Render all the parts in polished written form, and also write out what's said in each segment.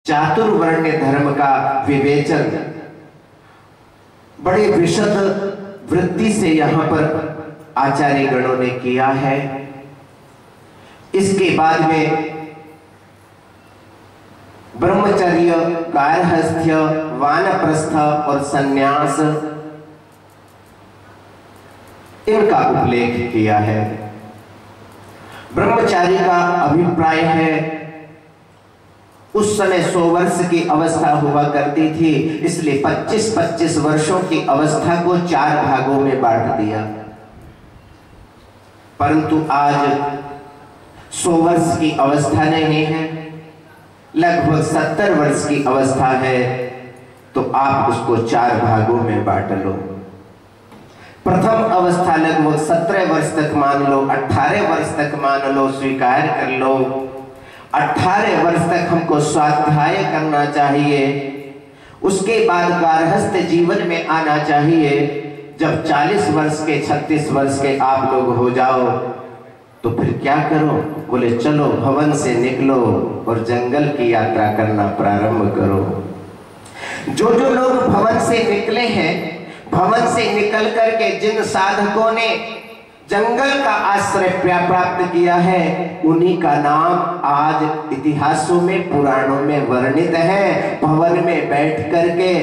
चातुर्वर्ण्य धर्म का विवेचन बड़े विशद वृत्ति से यहाँ पर आचार्य गणों ने किया है। इसके बाद में ब्रह्मचर्य, गार्हस्थ्य, वानप्रस्थ और सन्यास इनका उल्लेख किया है। ब्रह्मचारी का अभिप्राय है उस समय 100 वर्ष की अवस्था हुआ करती थी, इसलिए 25-25 वर्षों की अवस्था को 4 भागों में बांट दिया। परंतु आज 100 वर्ष की अवस्था नहीं है, लगभग 70 वर्ष की अवस्था है, तो आप उसको 4 भागों में बांट लो। प्रथम अवस्था लगभग 17 वर्ष तक मान लो, 18 वर्ष तक मान लो, स्वीकार कर लो। 18 वर्ष तक हमको स्वाध्याय करना चाहिए, उसके बाद गार्हस्थ जीवन में आना चाहिए। जब 40 वर्ष के 36 वर्ष के आप लोग हो जाओ तो फिर क्या करो? बोले चलो भवन से निकलो और जंगल की यात्रा करना प्रारंभ करो। जो जो लोग भवन से निकले हैं, भवन से निकल करके जिन साधकों ने जंगल का आश्रय प्राप्त किया है, उन्हीं का नाम आज इतिहासों में, पुराणों में वर्णित है। भवन में बैठ करके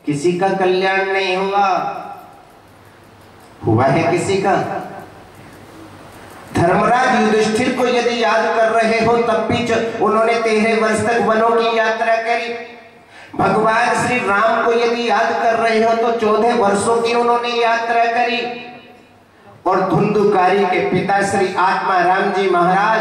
किसी का कल्याण नहीं हुआ है किसी का? धर्मराज युधिष्ठिर को यदि याद कर रहे हो तब भी उन्होंने 13 वर्ष तक वनों की यात्रा करी। भगवान श्री राम को यदि याद कर रहे हो तो 14 वर्षों की उन्होंने यात्रा करी। और धुंधुकारी के पिता श्री आत्मा राम जी महाराज,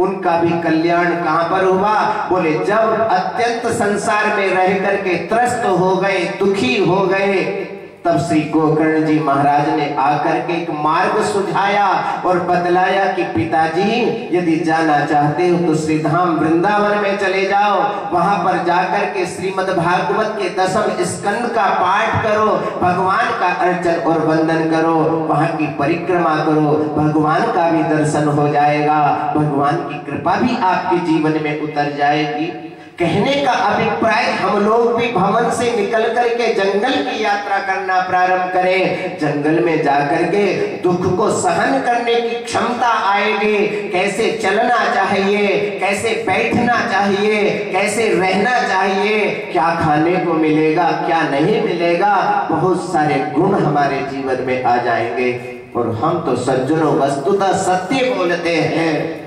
उनका भी कल्याण कहां पर हुआ? बोले जब अत्यंत संसार में रह करके त्रस्त हो गए, दुखी हो गए, तब श्री गोकर्ण जी महाराज ने आकर के एक मार्ग सुझाया और बतलाया कि पिताजी यदि जाना चाहते हो तो श्रीधाम वृंदावन में चले जाओ, वहां पर जाकर के श्रीमद् भागवत के 10वें स्कंद का पाठ करो, भगवान का अर्चन और वंदन करो, वहां की परिक्रमा करो, भगवान का भी दर्शन हो जाएगा, भगवान की कृपा भी आपके जीवन में उतर जाएगी। कहने का अभिप्राय हम लोग भी भवन से निकल करके जंगल की यात्रा करना प्रारंभ करें। जंगल में जाकर के दुख को सहन करने की क्षमता आएगी। कैसे चलना चाहिए, कैसे बैठना चाहिए, कैसे रहना चाहिए, क्या खाने को मिलेगा, क्या नहीं मिलेगा, बहुत सारे गुण हमारे जीवन में आ जाएंगे। और हम तो सज्जनों वस्तुतः सत्य बोलते हैं।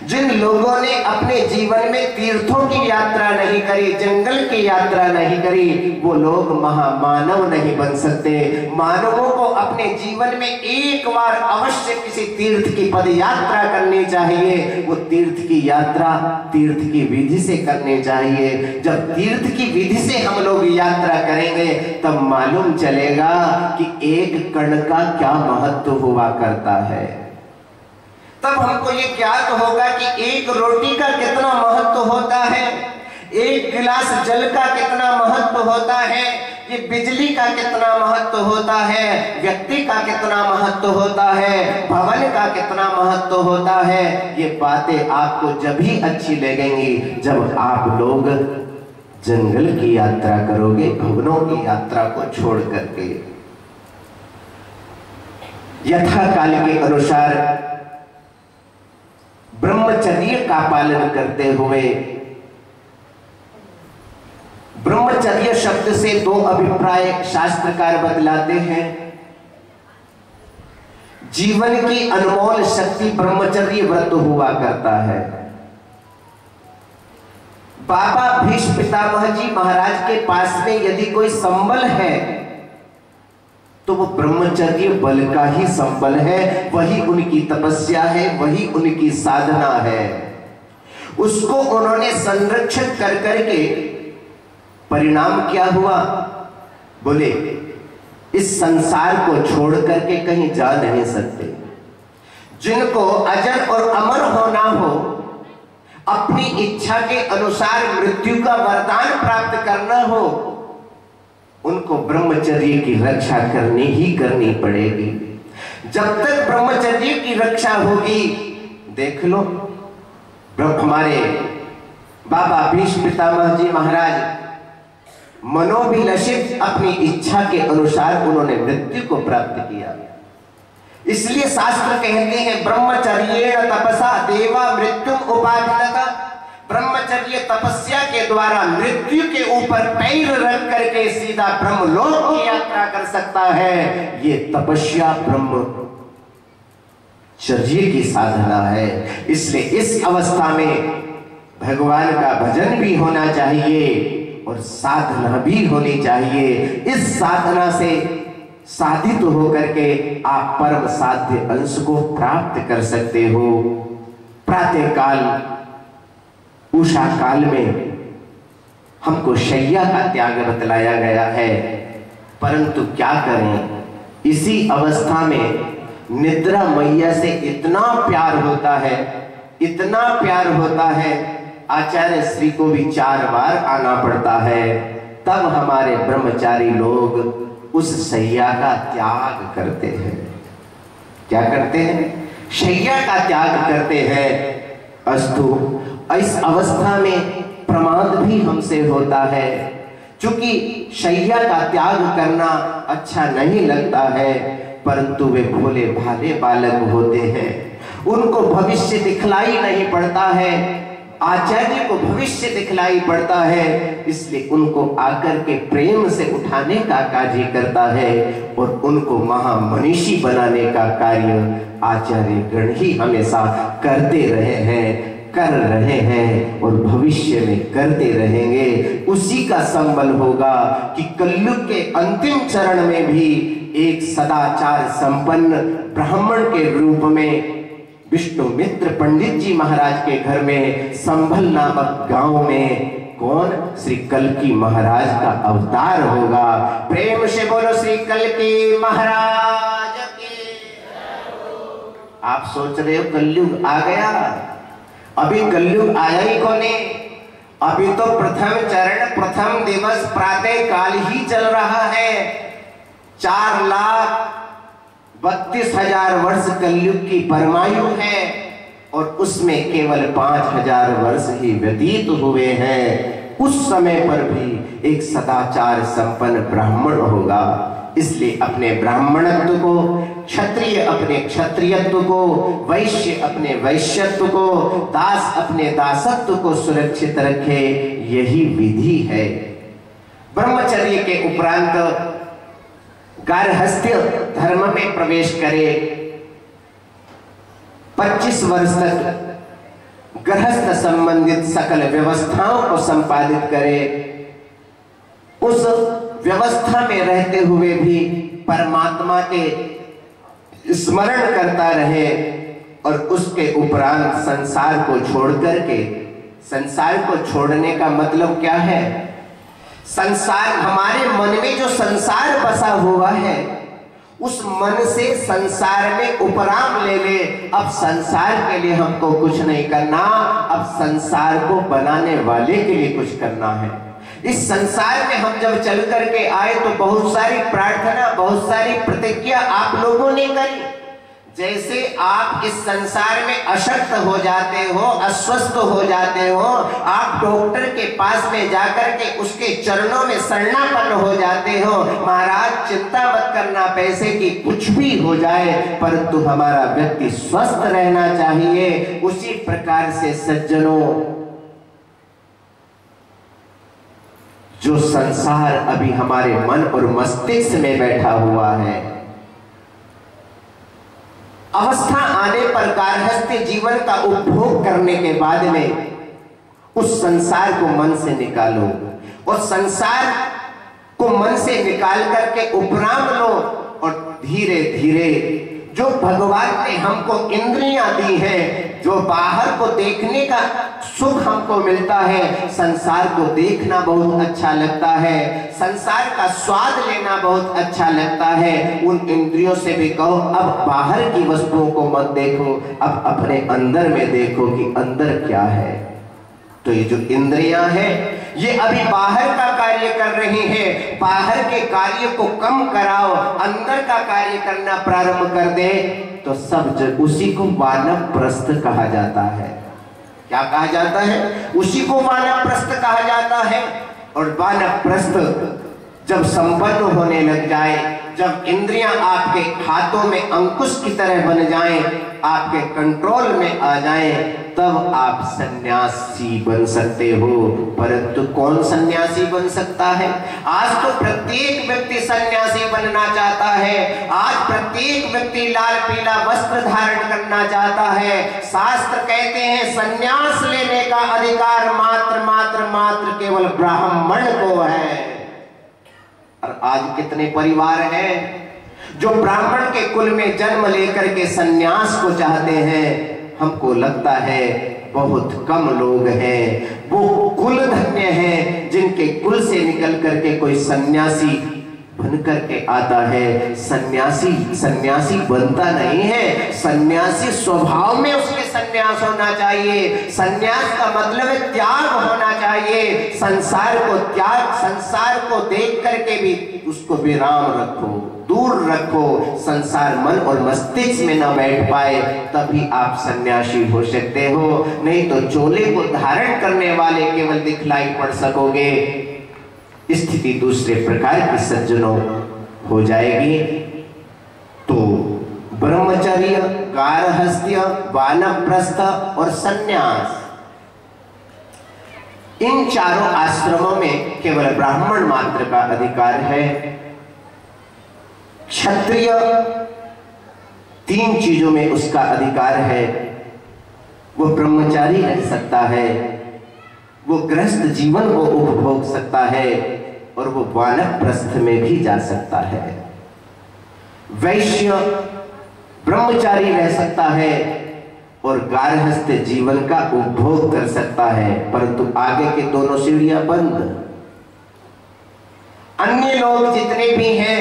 जिन लोगों ने अपने जीवन में तीर्थों की यात्रा नहीं करी, जंगल की यात्रा नहीं करी, वो लोग महामानव नहीं बन सकते। मानवों को अपने जीवन में एक बार अवश्य किसी तीर्थ की पद यात्रा करनी चाहिए। वो तीर्थ की यात्रा तीर्थ की विधि से करनी चाहिए। जब तीर्थ की विधि से हम लोग यात्रा करेंगे तब मालूम चलेगा कि एक कण का क्या महत्व हुआ करता है। तब हमको ये ज्ञात होगा कि एक रोटी का कितना महत्व होता है, एक गिलास जल का कितना महत्व होता है, ये बिजली का कितना महत्व होता है, व्यक्ति का कितना महत्व होता है, भवन का कितना महत्व होता है। ये बातें आपको जब ही अच्छी लगेंगी जब आप लोग जंगल की यात्रा करोगे, भवनों की यात्रा को छोड़ करके। यथा काल के अनुसार ब्रह्मचर्य का पालन करते हुए, ब्रह्मचर्य शब्द से 2 अभिप्राय शास्त्रकार बतलाते हैं। जीवन की अनमोल शक्ति ब्रह्मचर्य व्रत हुआ करता है। बाबा भीष्म पितामह जी महाराज के पास में यदि कोई संबल है तो वो ब्रह्मचर्य बल का ही संबल है, वही उनकी तपस्या है, वही उनकी साधना है। उसको उन्होंने संरक्षित कर करके परिणाम क्या हुआ? बोले इस संसार को छोड़ करके कहीं जा नहीं सकते। जिनको अजर और अमर होना हो, अपनी इच्छा के अनुसार मृत्यु का वरदान प्राप्त करना हो, उनको ब्रह्मचर्य की रक्षा करनी ही करनी पड़ेगी। जब तक ब्रह्मचर्य की रक्षा होगी, देख लो हमारे बाबा भीष्म पितामह जी महाराज मनोभिलषित अपनी इच्छा के अनुसार उन्होंने मृत्यु को प्राप्त किया। इसलिए शास्त्र कहते हैं ब्रह्मचर्येण तपसा देवा मृत्युम उपाधिनता। ब्रह्मचर्य तपस्या के द्वारा मृत्यु के ऊपर पैर रख करके सीधा ब्रह्मलोक की यात्रा कर सकता है। ये तपस्या ब्रह्मचर्य की साधना है। इसलिए इस अवस्था में भगवान का भजन भी होना चाहिए और साधना भी होनी चाहिए। इस साधना से साधित होकर के आप परम साध्य अंश को प्राप्त कर सकते हो। प्रातः काल उषा काल में हमको शैया का त्याग बतलाया गया है, परंतु क्या करें, इसी अवस्था में निद्रा मैया से इतना प्यार होता है, इतना प्यार होता है, आचार्य श्री को भी 4 बार आना पड़ता है। तब हमारे ब्रह्मचारी लोग उस शैया का त्याग करते हैं। क्या करते हैं? शैया का त्याग करते हैं। अस्तु, इस अवस्था में प्रमाद भी हमसे होता है, क्योंकि शैया का त्याग करना अच्छा नहीं लगता है, परंतु वे भोले भाले बालक होते हैं, उनको भविष्य दिखलाई नहीं पड़ता है, आचार्य को भविष्य दिखलाई पड़ता है, इसलिए उनको आकर के प्रेम से उठाने का कार्य करता है और उनको महामनीषी बनाने का कार्य आचार्य गण ही हमेशा करते रहे हैं, कर रहे हैं और भविष्य में करते रहेंगे। उसी का संबल होगा कि कलयुग के अंतिम चरण में भी एक सदाचार संपन्न ब्राह्मण के रूप में विष्णुमित्र पंडित जी महाराज के घर में संभल नामक गांव में कौन? श्री कल्की महाराज का अवतार होगा। प्रेम से बोलो श्री कल्की महाराज की। आप सोच रहे हो कलयुग आ गया? अभी कलयुग आया ही कौन है? अभी तो प्रथम चरण प्रथम दिवस प्रातः काल ही चल रहा है। 4,32,000 वर्ष कलयुग की परमायु है और उसमें केवल 5,000 वर्ष ही व्यतीत हुए हैं। उस समय पर भी एक सदाचार संपन्न ब्राह्मण होगा। इसलिए अपने ब्राह्मणत्व को, क्षत्रिय अपने क्षत्रियत्व को, वैश्य अपने वैश्यत्व को, दास अपने दासत्व को सुरक्षित रखे, यही विधि है। ब्रह्मचर्य के उपरांत गार्हस्थ्य धर्म में प्रवेश करे। 25 वर्ष तक गृहस्थ संबंधित सकल व्यवस्थाओं को संपादित करे। उस व्यवस्था में रहते हुए भी परमात्मा के स्मरण करता रहे और उसके उपरांत संसार को छोड़ करके, संसार को छोड़ने का मतलब क्या है? संसार, हमारे मन में जो संसार बसा हुआ है, उस मन से संसार में उपराम ले ले। अब संसार के लिए हमको कुछ नहीं करना, अब संसार को बनाने वाले के लिए कुछ करना है। इस संसार में हम जब चल करके आए तो बहुत सारी प्रार्थना, बहुत सारी प्रतिज्ञा आप लोगों ने करी। जैसे आप इस संसार में अशक्त हो जाते हो, अस्वस्थ हो जाते हो, आप डॉक्टर के पास में जाकर के उसके चरणों में शरणापन्न हो जाते हो, महाराज चिंता मत करना, पैसे की कुछ भी हो जाए परंतु हमारा व्यक्ति स्वस्थ रहना चाहिए। उसी प्रकार से सज्जनों, जो संसार अभी हमारे मन और मस्तिष्क में बैठा हुआ है, अवस्था आने पर गार्हस्थ्य जीवन का उपभोग करने के बाद में उस संसार को मन से निकालो और संसार को मन से निकाल करके उपराम लो और धीरे धीरे जो भगवान ने हमको इंद्रियां दी हैं, जो बाहर को देखने का सुख हमको मिलता है, संसार को देखना बहुत अच्छा लगता है, संसार का स्वाद लेना बहुत अच्छा लगता है, उन इंद्रियों से भी कहो अब बाहर की वस्तुओं को मत देखो, अब अपने अंदर में देखो कि अंदर क्या है। तो ये जो इंद्रियां हैं ये अभी बाहर का कार्य कर रही हैं, बाहर के कार्य को कम कराओ, अंदर का कार्य करना प्रारंभ कर दे तो सब उसी को वानप्रस्थ कहा जाता है। क्या कहा जाता है? उसी को वानप्रस्थ कहा जाता है। और वानप्रस्थ जब संपन्न होने लग जाए, जब इंद्रियां आपके हाथों में अंकुश की तरह बन जाएं, आपके कंट्रोल में आ जाएं, तब आप सन्यासी बन सकते हो। परंतु कौन सन्यासी बन सकता है? आज तो प्रत्येक व्यक्ति सन्यासी बनना चाहता है। आज प्रत्येक व्यक्ति लाल पीला वस्त्र धारण करना चाहता है। शास्त्र कहते हैं सन्यास लेने का अधिकार मात्र मात्र मात्र केवल ब्राह्मण को है। और आज कितने परिवार हैं जो ब्राह्मण के कुल में जन्म लेकर के सन्यास को चाहते हैं? हमको लगता है बहुत कम लोग हैं। वो कुल धन्य हैं जिनके कुल से निकल करके कोई सन्यासी बन करके आता है। सन्यासी बनता नहीं है। सन्यासी स्वभाव में उसके सन्यास होना चाहिए। सन्यास का मतलब है त्याग होना चाहिए। संसार को देख करके भी उसको विराम रखो, दूर रखो। संसार मन और मस्तिष्क में न बैठ पाए, तभी आप सन्यासी हो सकते हो। नहीं तो चोले को धारण करने वाले केवल दिखलाई पड़ सकोगे। स्थिति दूसरे प्रकार की सज्जनों हो जाएगी। तो ब्रह्मचर्य, गारहस्थ्य, वानप्रस्थ और सन्यास, इन चारों आश्रमों में केवल ब्राह्मण मात्र का अधिकार है। क्षत्रिय 3 चीजों में उसका अधिकार है। वो ब्रह्मचारी रह सकता है, वो गृहस्थ जीवन को उपभोग सकता है, और वो वानप्रस्थ में भी जा सकता है। वैश्य ब्रह्मचारी रह सकता है और गारहस्थ जीवन का उपभोग कर सकता है, परंतु आगे के दोनों सीढ़ियां बंद। अन्य लोग जितने भी हैं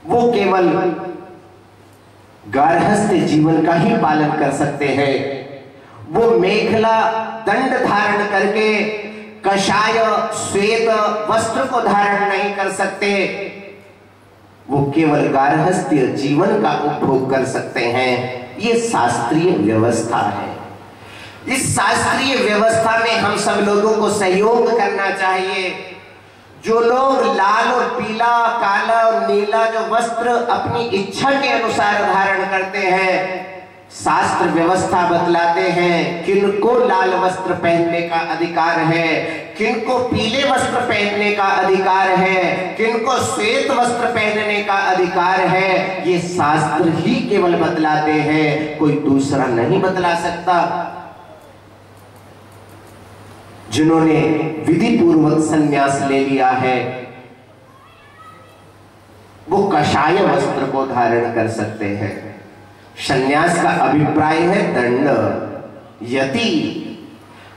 वो केवल गारहस्थ जीवन का ही पालन कर सकते हैं। वो मेखला दंड धारण करके कषाय श्वेत वस्त्र को धारण नहीं कर सकते। वो केवल गारहस्थ जीवन का उपभोग कर सकते हैं। ये शास्त्रीय व्यवस्था है। इस शास्त्रीय व्यवस्था में हम सब लोगों को सहयोग करना चाहिए। जो लोग लाल और पीला, काला और नीला जो वस्त्र अपनी इच्छा के अनुसार धारण करते हैं, शास्त्र व्यवस्था बतलाते हैं किनको लाल वस्त्र पहनने का अधिकार है, किनको पीले वस्त्र पहनने का अधिकार है, किनको श्वेत वस्त्र पहनने का अधिकार है। ये शास्त्र ही केवल बतलाते हैं, कोई दूसरा नहीं बतला सकता। जिन्होंने विधि पूर्वक संन्यास ले लिया है वो कषाय वस्त्र को धारण कर सकते हैं। संन्यास का अभिप्राय है दंड, यति।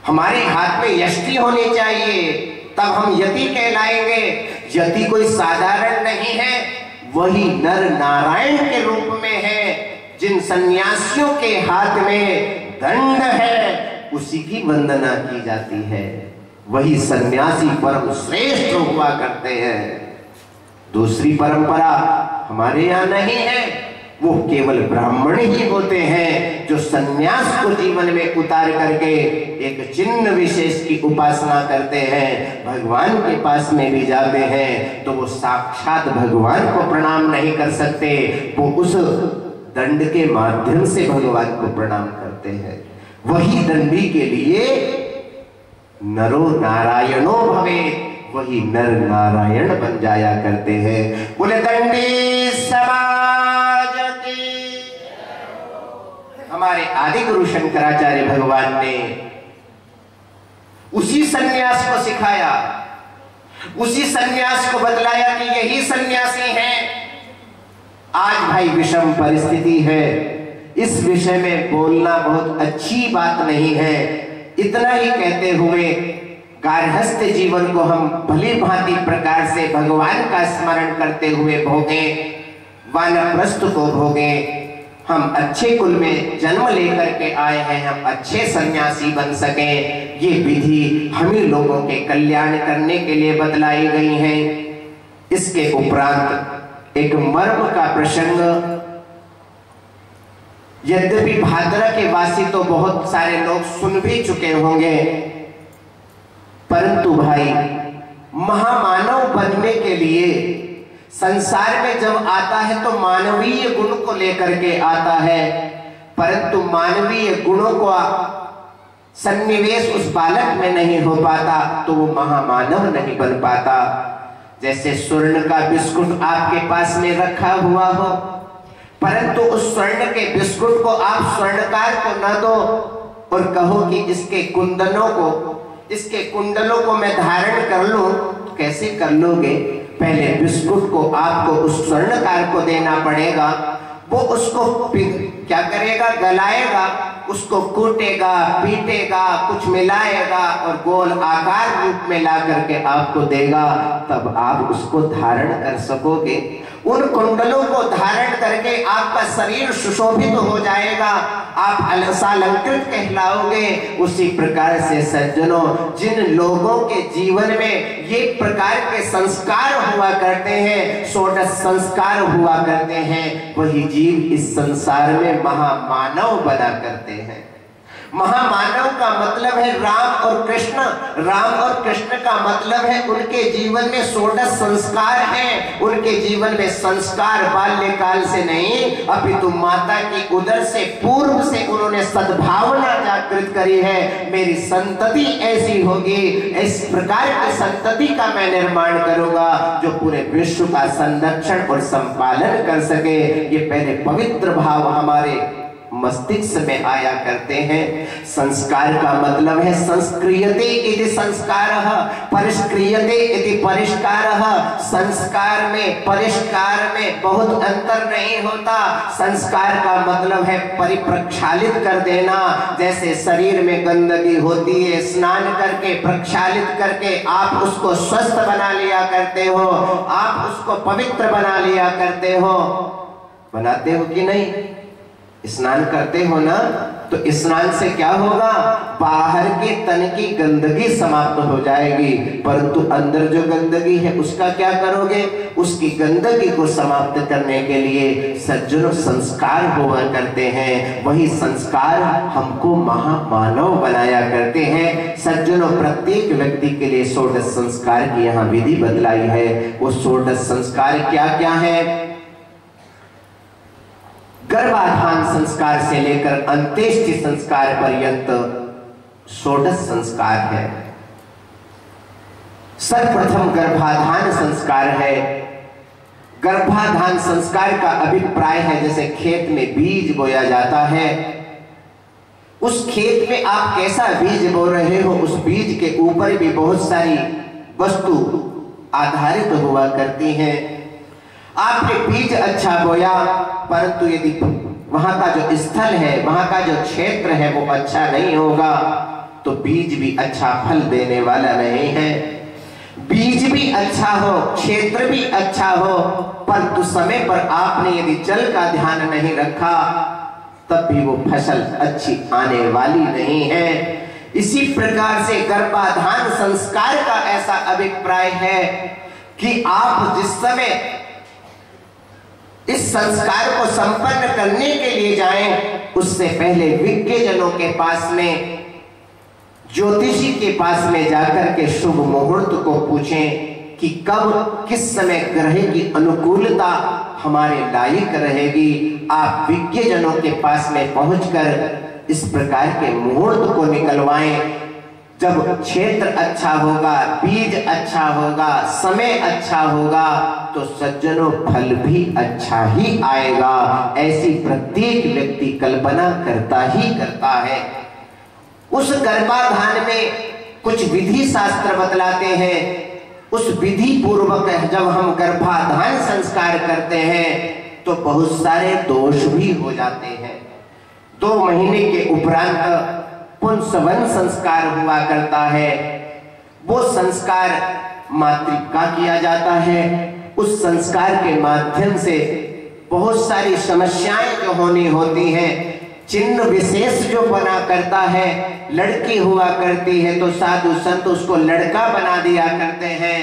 हमारे हाथ में यष्टि होनी चाहिए, तब हम यति कहलाएंगे। यति कोई साधारण नहीं है, वही नर नारायण के रूप में है। जिन सन्यासियों के हाथ में दंड है उसी की वंदना की जाती है। वही सन्यासी परम श्रेष्ठ हुआ करते हैं। दूसरी परंपरा हमारे यहाँ नहीं है। वो केवल ब्राह्मण ही होते हैं जो सन्यास को जीवन में उतार करके एक चिन्ह विशेष की उपासना करते हैं। भगवान के पास में भी जाते हैं तो वो साक्षात भगवान को प्रणाम नहीं कर सकते, वो उस दंड के माध्यम से भगवान को प्रणाम करते हैं। वही दंडी के लिए नरो नारायणो भवे, वही नर नारायण बन जाया करते हैं। बोले दंडी समाज की। हमारे आदि गुरु शंकराचार्य भगवान ने उसी सन्यास को सिखाया, उसी सन्यास को बतलाया कि यही सन्यासी हैं। आज भाई विषम परिस्थिति है, इस विषय में बोलना बहुत अच्छी बात नहीं है। इतना ही कहते हुए गारहस्थ जीवन को हम भली भांति प्रकार से भगवान का स्मरण करते हुए भोगे, वानप्रस्थ को भोगे। हम अच्छे कुल में जन्म लेकर के आए हैं, हम अच्छे सन्यासी बन सके। ये विधि हम ही लोगों के कल्याण करने के लिए बतलाई गई है। इसके उपरांत एक मर्म का प्रसंग यद्यपि भादरा के वासी तो बहुत सारे लोग सुन भी चुके होंगे, परंतु भाई महामानव बनने के लिए संसार में जब आता है तो मानवीय गुण को लेकर के आता है, परंतु मानवीय गुणों का सन्निवेश उस बालक में नहीं हो पाता तो वो महामानव नहीं बन पाता। जैसे स्वर्ण का बिस्कुट आपके पास में रखा हुआ हो, परंतु उस स्वर्ण के बिस्कुट को आप स्वर्णकार को न दो और कहो कि इसके कुंडलों को मैं धारण कर लूं, तो कैसे कर लोगे? पहले बिस्कुट को आपको उस स्वर्णकार को देना पड़ेगा। वो उसको क्या करेगा? गलाएगा, उसको कूटेगा, पीटेगा, कुछ मिलाएगा और गोल आकार रूप में ला करके आपको देगा, तब आप उसको धारण कर सकोगे। उन कुंडलों को धारण करके आपका शरीर सुशोभित हो जाएगा, आप अलंकृत कहलाओगे। उसी प्रकार से सज्जनों, जिन लोगों के जीवन में ये प्रकार के संस्कार हुआ करते हैं, षोडश संस्कार हुआ करते हैं, वही जीव इस संसार में महामानव बना करते हैं। महामानव का मतलब है राम और कृष्ण। राम और कृष्ण का मतलब है उनके जीवन में षोडश संस्कार हैं। उनके जीवन में संस्कार बाल्यकाल से नहीं, अपितु माता की उदर से पूर्व से उन्होंने सद्भावना जागृत करी है। मेरी संतति ऐसी होगी, इस प्रकार की संतति का मैं निर्माण करूंगा जो पूरे विश्व का संरक्षण और संपालन कर सके। ये पहले पवित्र भाव हमारे मस्तिष्क में आया करते हैं। संस्कार का मतलब है संस्क्रियते इति संस्कारः, परिष्क्रियते इति परिष्कारः। संस्कार में परिष्कार में बहुत अंतर नहीं होता। संस्कार का मतलब है परिप्रक्षालित कर देना। जैसे शरीर में गंदगी होती है, स्नान करके प्रक्षालित करके आप उसको स्वस्थ बना लिया करते हो, आप उसको पवित्र बना लिया करते हो। बनाते हो कि नहीं? स्नान करते हो ना, तो स्नान से क्या होगा? बाहर के तन की गंदगी समाप्त हो जाएगी, परंतु अंदर जो गंदगी है उसका क्या करोगे? उसकी गंदगी को समाप्त करने के लिए सज्जनों संस्कार हुआ करते हैं। वही संस्कार हमको महामानव बनाया करते हैं। सज्जनों, प्रत्येक व्यक्ति के लिए षोडश संस्कार की यहाँ विधि बदलाई है। वो षोडश संस्कार क्या क्या है? गर्भाधान संस्कार से लेकर अंत्येष्टि संस्कार पर्यंत षोडश संस्कार है। सर्वप्रथम गर्भाधान संस्कार है। गर्भाधान संस्कार का अभिप्राय है जैसे खेत में बीज बोया जाता है, उस खेत में आप कैसा बीज बो रहे हो, उस बीज के ऊपर भी बहुत सारी वस्तु आधारित हुआ करती हैं। आपने बीज अच्छा बोया, परंतु यदि वहां का जो स्थल है, वहां का जो क्षेत्र है वो अच्छा नहीं होगा, तो बीज भी अच्छा फल देने वाला नहीं है। बीज भी अच्छा हो, क्षेत्र भी अच्छा हो, परंतु समय पर आपने यदि जल का ध्यान नहीं रखा, तब भी वो फसल अच्छी आने वाली नहीं है। इसी प्रकार से गर्भाधान संस्कार का ऐसा अभिप्राय है कि आप जिस समय इस संस्कार को संपन्न करने के लिए जाएं, उससे पहले विज्ञजनों के पास में, ज्योतिषी के पास में जाकर के शुभ मुहूर्त को पूछें कि कब किस समय ग्रह की अनुकूलता हमारे लायक रहेगी। आप विज्ञजनों के पास में पहुंचकर इस प्रकार के मुहूर्त को निकलवाएं। जब क्षेत्र अच्छा होगा, बीज अच्छा होगा, समय अच्छा होगा, तो सज्जनों फल भी अच्छा ही आएगा। ऐसी प्रत्येक व्यक्ति कल्पना करता ही करता है। उस गर्भाधान में कुछ विधि शास्त्र बतलाते हैं। उस विधि पूर्वक जब हम गर्भाधान संस्कार करते हैं तो बहुत सारे दोष भी हो जाते हैं। 2 महीने के उपरांत पुंसवन संस्कार हुआ करता है। वो संस्कार मातृका किया जाता है। उस संस्कार के माध्यम से बहुत सारी समस्याएं जो होनी होती हैं, चिन्ह विशेष जो बना करता है, लड़की हुआ करती है तो साधु संत उसको लड़का बना दिया करते हैं।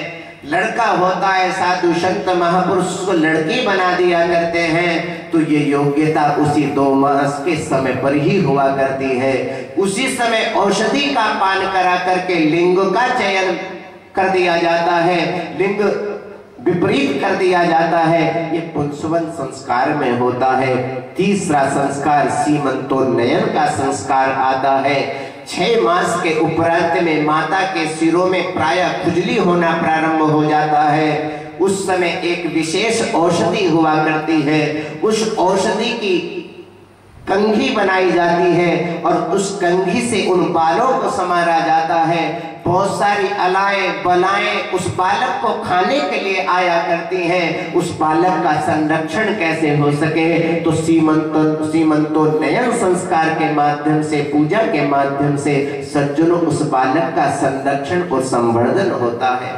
लड़का होता है साधु संत महापुरुष को लड़की बना दिया करते हैं, तो ये योग्यता उसी 2 मास के समय पर ही हुआ करती है। उसी समय औषधि का पान करा करके लिंग का चयन कर दिया जाता है, लिंग विपरीत कर दिया जाता है। ये पुंसवन संस्कार में होता है। तीसरा संस्कार सीमंतोन्नयन का संस्कार आता है। 6 मास के उपरांत में माता के सिरों में प्रायः खुजली होना प्रारंभ हो जाता है। उस समय एक विशेष औषधि हुआ करती है, उस औषधि की कंघी बनाई जाती है और उस कंघी से उन बालों को समारा जाता है। बहुत सारी अलाएं बलाएं उस बालक को खाने के लिए आया करती हैं। उस बालक का संरक्षण कैसे हो सके, तो सीमंतोन्नयन संस्कार के माध्यम से, पूजा के माध्यम से सज्जनों उस बालक का संरक्षण और संवर्धन होता है।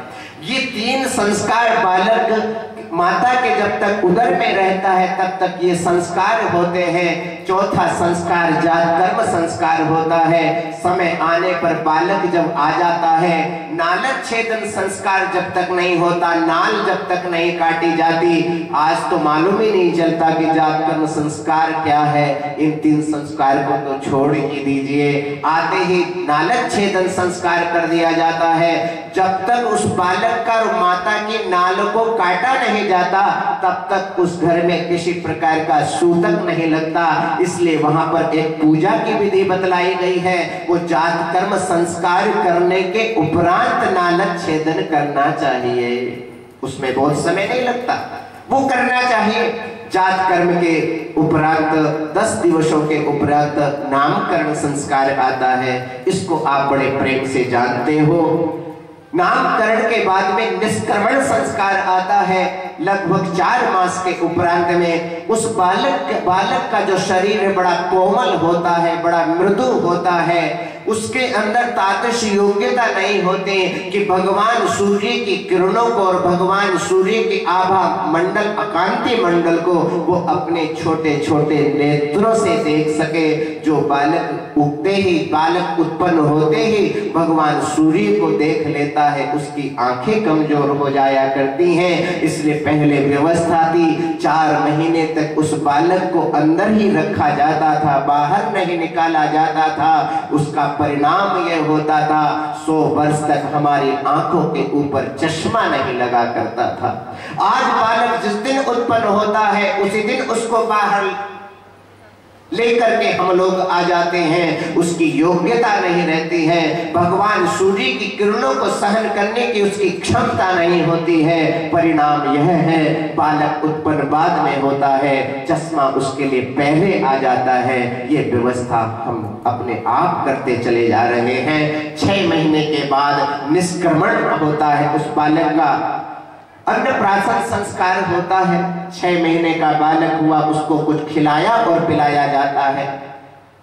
ये 3 संस्कार बालक माता के जब तक उदर में रहता है तब तक ये संस्कार होते हैं। चौथा संस्कार जात कर्म संस्कार होता है। समय आने पर बालक जब आ जाता है, नालक छेदन संस्कार जब तक नहीं होता, नाल जब तक नहीं काटी जाती, आज तो मालूम ही नहीं चलता कि जात कर्म संस्कार क्या है। इन 3 संस्कार को तो छोड़ ही दीजिए, आते ही नालक छेदन संस्कार कर दिया जाता है। जब तक उस बालक का और माता की नाल को काटा नहीं जाता तब तक उस घर में किसी प्रकार का सूतक नहीं लगता। इसलिए वहां पर एक पूजा की विधि बतलाई गई है। वो जात कर्म संस्कार करने के उपरांत नालक छेदन करना चाहिए, उसमें बहुत समय नहीं लगता, वो करना चाहिए। जात कर्म के उपरांत 10 दिवसों के उपरांत नामकरण संस्कार आता है। इसको आप बड़े प्रेम से जानते हो। नामकरण के बाद में निष्क्रमण संस्कार आता है। लगभग 4 मास के उपरांत में उस बालक का जो शरीर है बड़ा कोमल होता है, बड़ा मृदु होता है। उसके अंदर तादृश योग्यता नहीं होती कि भगवान सूर्य की किरणों को और भगवान सूर्य की आभा मंडल, अकांति मंडल को वो अपने छोटे छोटे नेत्रों से देख सके। जो बालक उगते ही, बालक उत्पन्न होते ही भगवान सूर्य को देख लेता है, उसकी आंखें कमजोर हो जाया करती हैं। इसलिए पहले व्यवस्था थी 4 महीने तक उस बालक को अंदर ही रखा जाता था, बाहर नहीं निकाला जाता था। उसका परिणाम यह होता था 100 वर्ष तक हमारी आंखों के ऊपर चश्मा नहीं लगा करता था। आज बालक जिस दिन उत्पन्न होता है उसी दिन उसको बाहर लेकर के हम लोग आ जाते हैं, उसकी योग्यता नहीं रहती है। भगवान सूर्य की किरणों को सहन करने की उसकी क्षमता नहीं होती है। परिणाम यह है बालक उत्पन्न बाद में होता है, चश्मा उसके लिए पहले आ जाता है। ये व्यवस्था हम अपने आप करते चले जा रहे हैं। 6 महीने के बाद निष्क्रमण होता है उस बालक का। अन्नप्राशन संस्कार होता है। 6 महीने का बालक हुआ, उसको कुछ खिलाया और पिलाया जाता है,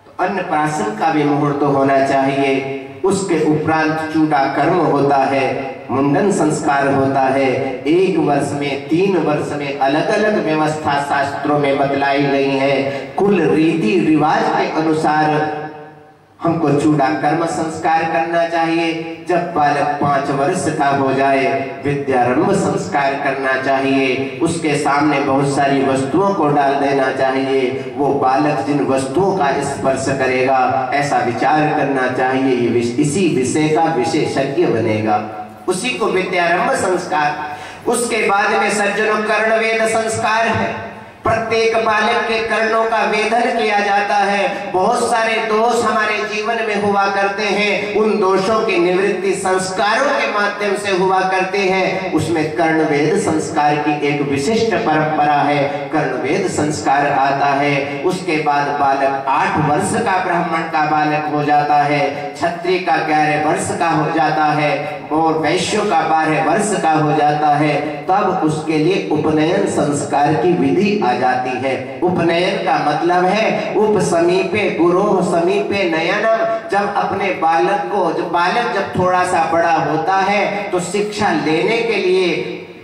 तो अन्नप्राशन का भी मुहूर्त होना चाहिए। उसके उपरांत चूड़ा कर्म होता है, मुंडन संस्कार होता है। 1 वर्ष में 3 वर्ष में अलग अलग व्यवस्था शास्त्रों में बतलाई गई है। कुल रीति रिवाज के अनुसार हमको चूड़ा कर्म संस्कार करना चाहिए। जब बालक 5 वर्ष का हो जाए विद्यारंभ संस्कार करना चाहिए। उसके सामने बहुत सारी वस्तुओं को डाल देना चाहिए। वो बालक जिन वस्तुओं का स्पर्श करेगा ऐसा विचार करना चाहिए, ये इसी विषय का विशेषज्ञ बनेगा, उसी को विद्यारंभ संस्कार। उसके बाद में सज्जनों कर्णवेद संस्कार है। प्रत्येक बालक के कर्णों का वेधन किया जाता है। बहुत सारे दोष हमारे जीवन में हुआ करते हैं, उन दोषों की निवृत्ति संस्कारों के माध्यम से हुआ करते हैं। उसमें कर्णवेद संस्कार की एक विशिष्ट परंपरा है। कर्णवेद संस्कार आता है। उसके बाद बालक 8 वर्ष का ब्राह्मण का बालक हो जाता है, क्षत्रिय का 11 वर्ष का हो जाता है और वैश्यों का 12 वर्ष का हो जाता है। तब उसके लिए उपनयन संस्कार की विधि आ जाती है। उपनयन का मतलब है उप समीपे गुरोह समीपे नयनम। जब अपने बालक को, जब बालक जब थोड़ा सा बड़ा होता है तो शिक्षा लेने के लिए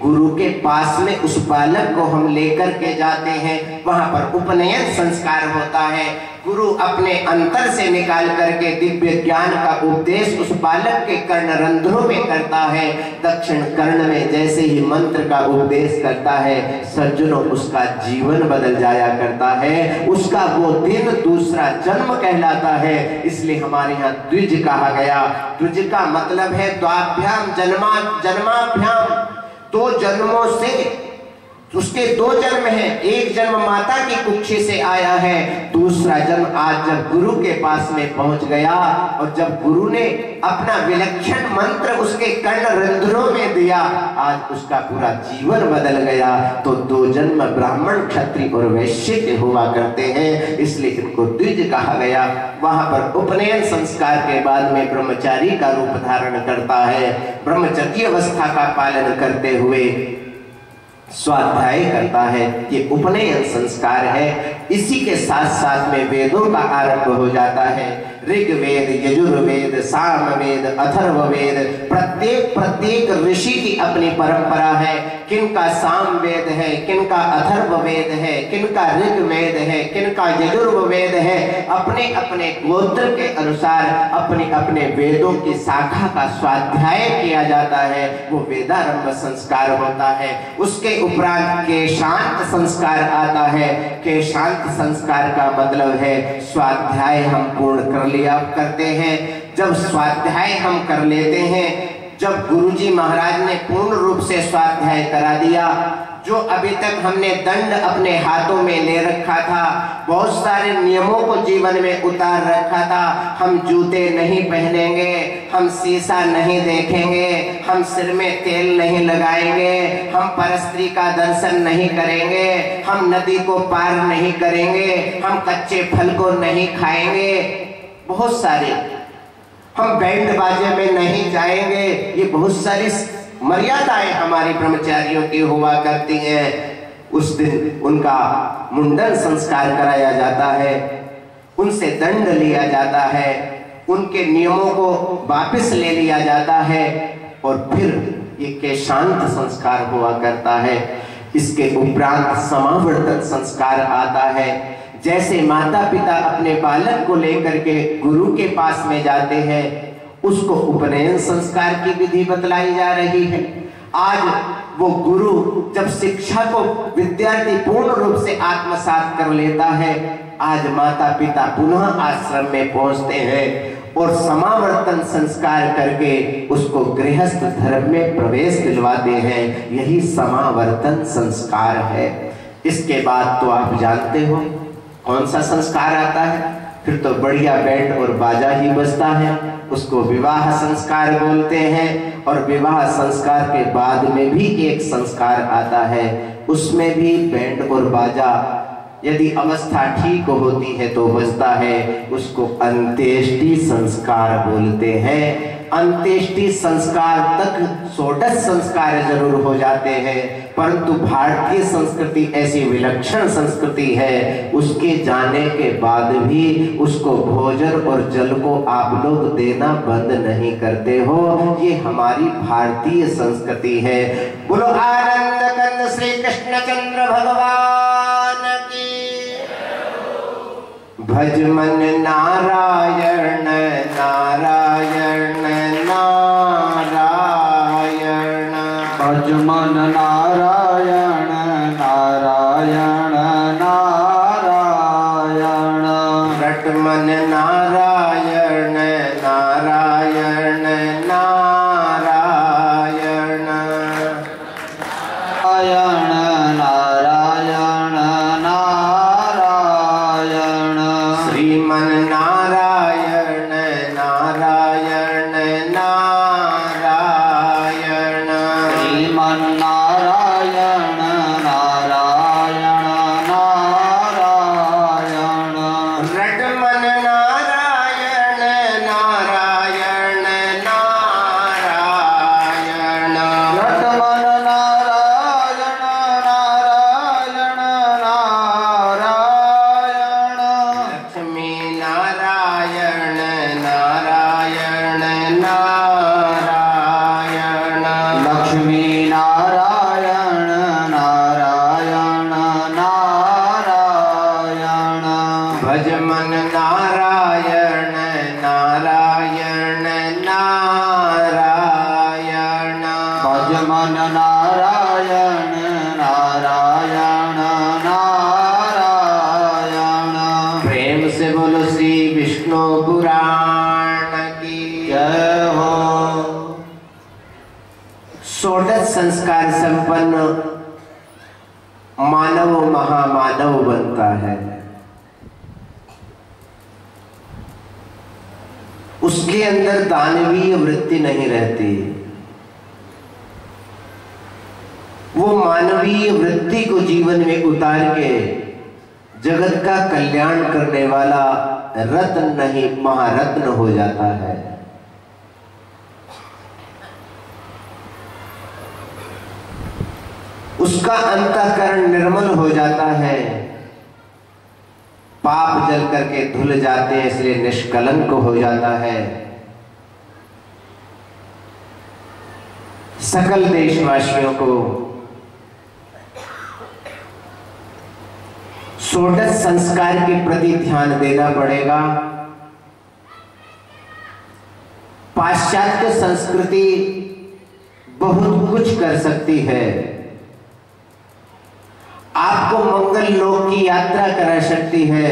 गुरु के पास में उस बालक को हम लेकर के जाते हैं, वहां पर उपनयन संस्कार होता है। गुरु अपने अंतर से निकाल करके दिव्य ज्ञान का उपदेश उस बालक के कर्ण रंध्रों में करता है। दक्षिण कर्ण में जैसे ही मंत्र का उपदेश करता है, सज्जनों उसका जीवन बदल जाया करता है, उसका वो दिन दूसरा जन्म कहलाता है। इसलिए हमारे यहाँ द्विज कहा गया। द्विज का मतलब है द्वाभ्याम जन्माभ्याम, 2 जन्मों से उसके 2 जन्म हैं। एक जन्म माता की कुक्षी से आया है, दूसरा जन्म आज जब गुरु के पास में पहुंच गया और जब गुरु ने अपना विलक्षण मंत्र उसके कर्ण रंध्रों में दिया, आज उसका पूरा जीवन बदल गया। तो 2 जन्म ब्राह्मण, क्षत्रिय और वैश्य के हुआ करते हैं, इसलिए इनको द्विज कहा गया। वहां पर उपनयन संस्कार के बाद में ब्रह्मचारी का रूप धारण करता है, ब्रह्मचर्य अवस्था का पालन करते हुए स्वाध्याय करता है। ये उपनयन संस्कार है। इसी के साथ साथ में वेदों का आरंभ हो जाता है। ऋग्वेद, यजुर्वेद, सामवेद, अथर्ववेद, प्रत्येक ऋषि की अपनी परंपरा है। किनका सामवेद है, किनका अथर्ववेद है, किनका ऋग्वेद है, किनका यजुर्वेद है। अपने अपने गोत्र के अनुसार अपने अपने वेदों की शाखा का स्वाध्याय किया जाता है, वो वेदारंभ संस्कार होता है। उसके उपरांत केशांत संस्कार आता है। केशांत संस्कार का मतलब है स्वाध्याय हम पूर्ण कर लिया करते हैं। जब स्वाध्याय हम कर लेते हैं, जब गुरुजी महाराज ने पूर्ण रूप से स्वाध्याय करा दिया, जो अभी तक हमने दंड अपने हाथों में ले रखा था, बहुत सारे नियमों को जीवन में उतार रखा था, हम जूते नहीं पहनेंगे, हम शीशा नहीं देखेंगे, हम सिर में तेल नहीं लगाएंगे, हम परस्त्री का दर्शन नहीं करेंगे, हम नदी को पार नहीं करेंगे, हम कच्चे फल को नहीं खाएंगे, बहुत सारे, हम बैंड बाजे में नहीं जाएंगे, ये बहुत सारी मर्यादाएं हमारी ब्रह्मचारियों की हुआ करती हैं। उस दिन उनका मुंडन संस्कार कराया जाता है, उनसे दंड लिया जाता है, उनके नियमों को वापस ले लिया जाता है और फिर ये केशांत संस्कार हुआ करता है। इसके उपरांत समावर्तन संस्कार आता है। जैसे माता पिता अपने बालक को लेकर के गुरु के पास में जाते हैं, उसको उपनयन संस्कार की विधि बतलाई जा रही है। आज वो गुरु जब शिक्षा को विद्यार्थी पूर्ण रूप से आत्मसात कर लेता है, आज माता पिता पुनः आश्रम में पहुंचते हैं और समावर्तन संस्कार करके उसको गृहस्थ धर्म में प्रवेश दिलवाते हैं। यही समावर्तन संस्कार है। इसके बाद तो आप जानते हो कौन सा संस्कार आता है, फिर तो बढ़िया बैंड और बाजा ही बजता है, उसको विवाह संस्कार बोलते हैं। और विवाह संस्कार के बाद में भी एक संस्कार आता है, उसमें भी बैंड और बाजा यदि अवस्था ठीक होती है तो बजता है, उसको अंत्येष्टि संस्कार बोलते हैं। अंत्येष्टि संस्कार तक षोडश संस्कार जरूर हो जाते हैं, परंतु भारतीय संस्कृति ऐसी विलक्षण संस्कृति है, उसके जाने के बाद भी उसको भोजन और जल को आप लोग देना बंद नहीं करते हो। ये हमारी भारतीय संस्कृति है। बोलो आनंद कंद श्री कृष्णचंद्र भगवान की। भज मन नारायण नारायण नारायण, भज मन नारायण नारायण नारायण, रट मन नारायण नारायण नारायण, नारायण नारायण नारायण, श्रीमन नारायण नारायण नारायण, श्रीमन नारायण मन नारायण नारायण नारायण। प्रेम से बोलो श्री विष्णु पुराण की जय हो। षोडश संस्कार संपन्न मानव महामानव बनता है। उसके अंदर दानवीय वृत्ति नहीं रहती। वो मानवीय वृत्ति को जीवन में उतार के जगत का कल्याण करने वाला रत्न नहीं महारत्न हो जाता है। उसका अंतःकरण निर्मल हो जाता है। पाप जल करके धुल जाते हैं, इसलिए निष्कलंक हो जाता है। सकल देशवासियों को षोडश संस्कार के प्रति ध्यान देना पड़ेगा। पाश्चात्य संस्कृति बहुत कुछ कर सकती है, आपको मंगल लोक की यात्रा करा सकती है,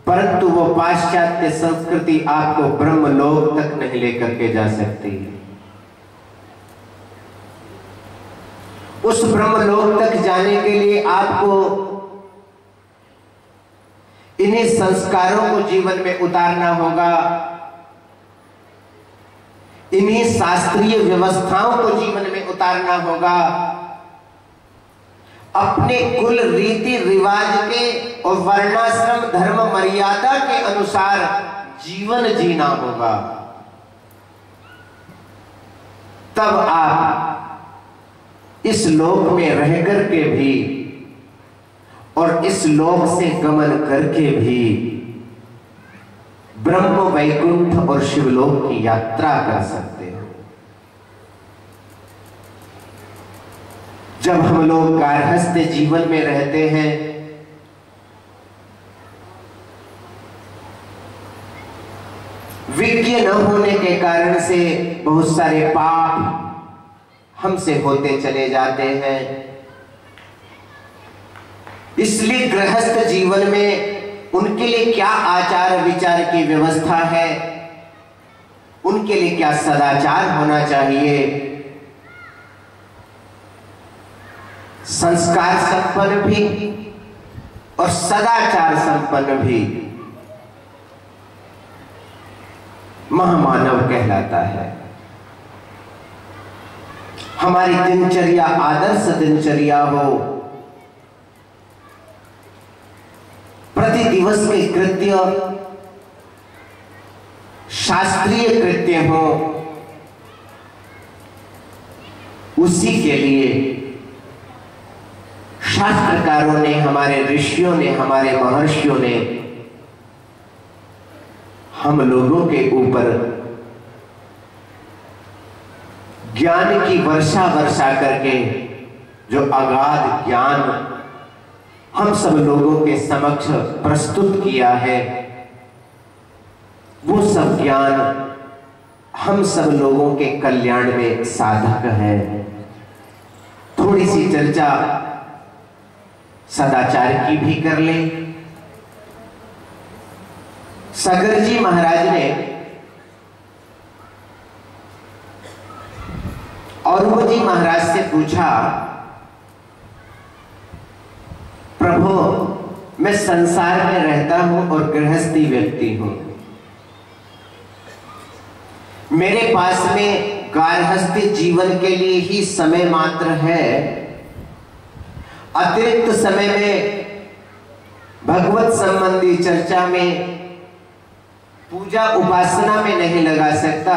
परंतु वो पाश्चात्य संस्कृति आपको ब्रह्म लोक तक नहीं लेकर के जा सकती। उस ब्रह्म लोक तक जाने के लिए आपको इन्हीं संस्कारों को जीवन में उतारना होगा, इन्हीं शास्त्रीय व्यवस्थाओं को जीवन में उतारना होगा, अपने कुल रीति रिवाज के और वर्णाश्रम धर्म मर्यादा के अनुसार जीवन जीना होगा। तब आप इस लोक में रह करके भी और इस लोक से गमन करके भी ब्रह्म वैकुंठ और शिवलोक की यात्रा कर सकते हो। जब हम लोग गार्हस्थ्य जीवन में रहते हैं, विज्ञ न होने के कारण से बहुत सारे पाप हमसे होते चले जाते हैं। इसलिए गृहस्थ जीवन में उनके लिए क्या आचार विचार की व्यवस्था है, उनके लिए क्या सदाचार होना चाहिए, संस्कार संपन्न भी और सदाचार संपन्न भी महामानव कहलाता है। हमारी दिनचर्या आदर्श दिनचर्या हो, प्रति दिवस के कृत्य शास्त्रीय कृत्य हो, उसी के लिए शास्त्रकारों ने, हमारे ऋषियों ने, हमारे महर्षियों ने हम लोगों के ऊपर ज्ञान की वर्षा वर्षा करके जो अगाध ज्ञान हम सब लोगों के समक्ष प्रस्तुत किया है, वो सब ज्ञान हम सब लोगों के कल्याण में साधक है। थोड़ी सी चर्चा सदाचार की भी कर ले। सगर जी महाराज ने औरव जी महाराज से पूछा, प्रभु मैं संसार में रहता हूं और गृहस्थी व्यक्ति हूं, मेरे पास में गार्हस्थ्य जीवन के लिए ही समय मात्र है, अतिरिक्त समय में भगवत संबंधी चर्चा में, पूजा उपासना में नहीं लगा सकता,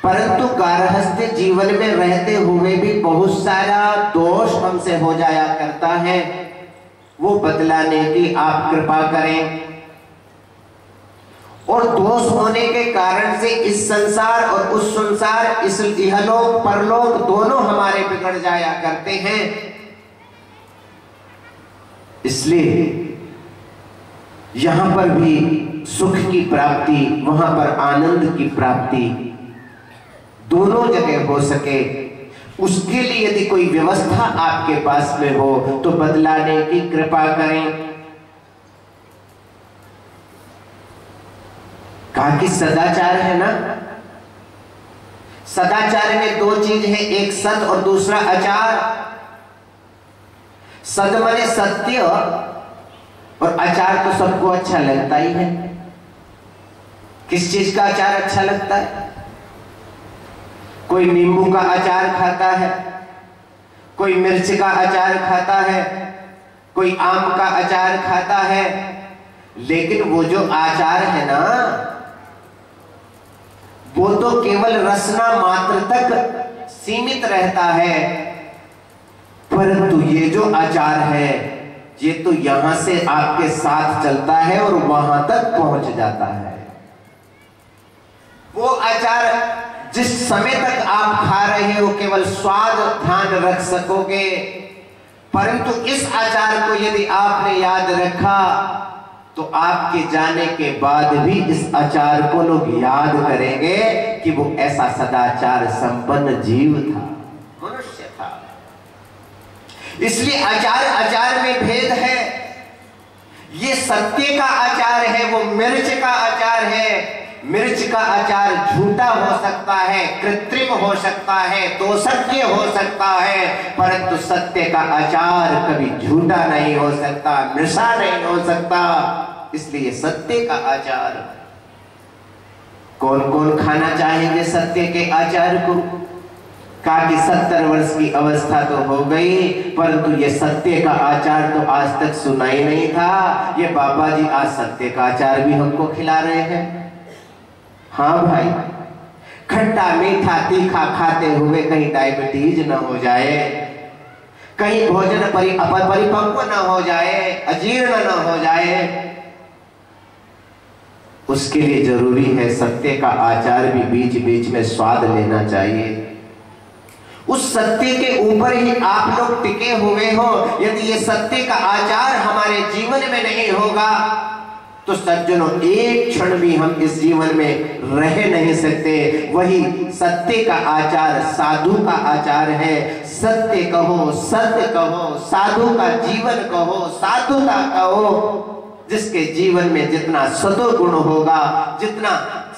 परंतु गार्हस्थ्य जीवन में रहते हुए भी बहुत सारा दोष हमसे हो जाया करता है, वो बतलाने की आप कृपा करें। और दोष होने के कारण से इस संसार और उस संसार, इस इहलोक परलोक दोनों हमारे बिगड़ जाया करते हैं। इसलिए यहां पर भी सुख की प्राप्ति, वहां पर आनंद की प्राप्ति दोनों जगह हो सके, उसके लिए यदि कोई व्यवस्था आपके पास में हो तो बदलाने की कृपा करें। कहा कि सदाचार है ना, सदाचार में दो चीज है, एक सद और दूसरा आचार। सद माने सत्य और आचार तो सबको अच्छा लगता ही है। किस चीज का अचार अच्छा लगता है? कोई नींबू का अचार खाता है, कोई मिर्च का अचार खाता है, कोई आम का अचार खाता है, लेकिन वो जो आचार है ना वो तो केवल रसना मात्र तक सीमित रहता है, परंतु ये जो आचार है ये तो यहां से आपके साथ चलता है और वहां तक पहुंच जाता है। वो आचार जिस समय तक आप खा रहे हो केवल स्वाद ध्यान रख सकोगे, परंतु इस आचार को यदि आपने याद रखा तो आपके जाने के बाद भी इस आचार को लोग याद करेंगे कि वो ऐसा सदाचार संपन्न जीव था, मनुष्य था। इसलिए आचार आचार में भेद है। ये सत्य का आचार है, वो मिर्च का आचार है। मिर्च का आचार झूठा हो सकता है, कृत्रिम हो सकता है, दोषज्ञ हो सकता है, परंतु सत्य का आचार कभी झूठा नहीं हो सकता, मिर्चा नहीं हो सकता। इसलिए सत्य का आचार, कौन कौन खाना चाहेंगे सत्य के आचार को? कहा कि 70 वर्ष की अवस्था तो हो गई, परंतु ये सत्य का आचार तो आज तक सुना ही नहीं था। ये बाबा जी आज सत्य का आचार भी हमको खिला रहे हैं। हाँ भाई, खट्टा मीठा तीखा खाते हुए कहीं डायबिटीज न हो जाए, कहीं भोजन परिपक्व न हो जाए, अजीर्ण न हो जाए, उसके लिए जरूरी है सत्य का आचार भी बीच बीच में स्वाद लेना चाहिए। उस सत्य के ऊपर ही आप लोग टिके हुए हो। यदि ये सत्य का आचार हमारे जीवन में नहीं होगा तो सज्जनों एक क्षण भी हम इस जीवन में रह नहीं सकते। वही सत्य का आचार साधु का आचार है। सत्य कहो, सत्य कहो, साधु का जीवन कहो, साधुता कहो। जिसके जीवन में जितना सदोगुण होगा, जितना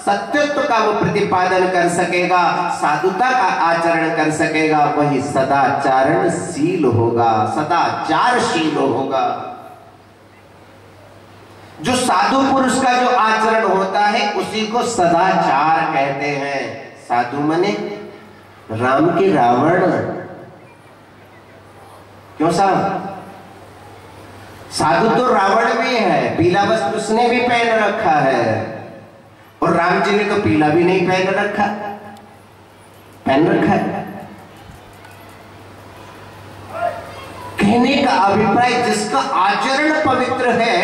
सत्यत्व का वो प्रतिपादन कर सकेगा, साधुता का आचरण कर सकेगा, वही सदाचारणशील होगा, सदाचारशील होगा। जो साधु पुरुष का जो आचरण होता है उसी को सदाचार कहते हैं। साधु मने राम के रावण। क्यों साहब? साधु तो रावण भी है, पीला वस्त्र उसने भी पहन रखा है, और राम जी ने तो पीला भी नहीं पहन रखा है। कहने का अभिप्राय जिसका आचरण पवित्र है,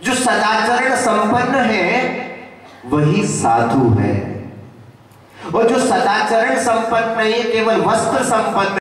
जो सदाचरण संपन्न है, वही साधु है। और जो सदाचरण संपन्न नहीं, केवल वस्त्र संपन्न